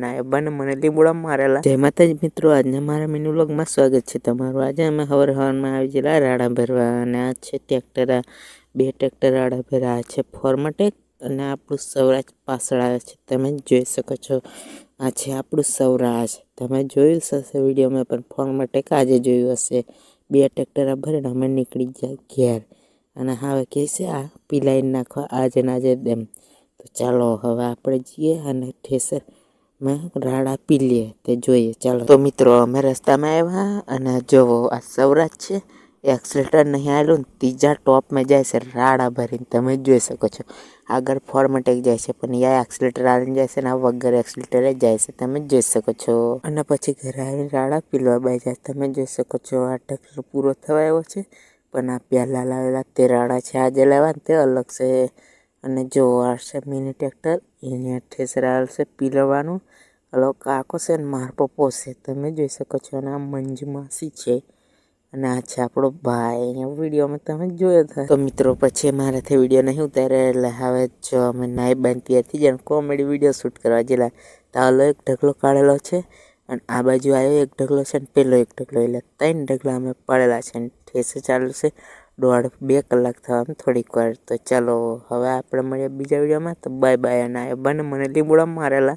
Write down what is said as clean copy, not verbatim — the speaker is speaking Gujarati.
નાયો બને મને લીંબોડા મારેલા। જય માતાજી મિત્રો, આજના મારા મિની વ્લોગમાં સ્વાગત છે તમારું। આજે અમે હવારમાં આવી ગયેલા રાડા ભરવા અને આ છે ટ્રેક્ટર, બે ટ્રેક્ટર રાડા ભરા છે ફોર્મટેક અને આપણું સૌરાજ પાછળ આવે છે, તમે જોઈ શકો છો। આ છે આપણું સૌરાજ, તમે જોયું હશે વિડીયોમાં પણ ફોર્મટેક આજે જોયું હશે। બે ટ્રેક્ટર ભરીને અમે નીકળી જાય ઘેર અને હવે કે છે આ પીલાઈ નાખવા આજે ને આજે એમ। તો ચાલો હવે આપણે જઈએ અને ઠેસરમાં રાડા પી લઈએ તે જોઈએ ચાલો। તો મિત્રો અમે રસ્તામાં આવ્યા અને જોવો આ સૌરાજ છે, એક્સલેટર નહીં આવેલું ને ત્રીજા ટોપમાં જાય છે રાડા ભરીને, તમે જોઈ શકો છો। આગળ ફોર્મટેક જાય છે પણ યા એક્સલેટર આવીને જાય છે ને આ વગર એક્સલેટરે જાય છે, તમે જોઈ શકો છો। અને પછી ઘરે આવીને રાડા પીલવા બેસી તમે જોઈ શકો છો। આ ટ્રેક્ટર પૂરો થવા આવ્યો છે પણ આ પહેલાં લાવેલા તે રાડા છે, આજે લાવવા ને તે અલગ છે। અને જો આ છે મિની ટ્રેક્ટર, એને ઠેસર આવશે પીલવાનું। હલો કાકો છે ને માર પપ્પો છે, તમે જોઈ શકો છો। અને આ મંજુ માસી છે અને આ છે આપણો ભાઈ, અહીંયા વિડીયોમાં તમે જોયો હતા। તો મિત્રો પછી મારાથી વિડીયો નહીં ઉતારે એટલે હવે જો અમે નાઈ બાંધતી હતી જેમ કોમેડી વિડીયો શૂટ કરવા જેલા। તો આલો એક ઢગલો કાઢેલો છે અને આ બાજુ આવ્યો એક ઢગલો છે ને પેલો એક ઢગલો, એટલે 3 ઢગલા અમે પડેલા છે ને ઠેસર ચાલુ છે 1.5-2 કલાક થવામાં થોડીક વાર। તો ચાલો હવે આપણે મળીએ બીજા વિડીયોમાં, તો બાય બાય અને બને મને લીંબોડા મારેલા।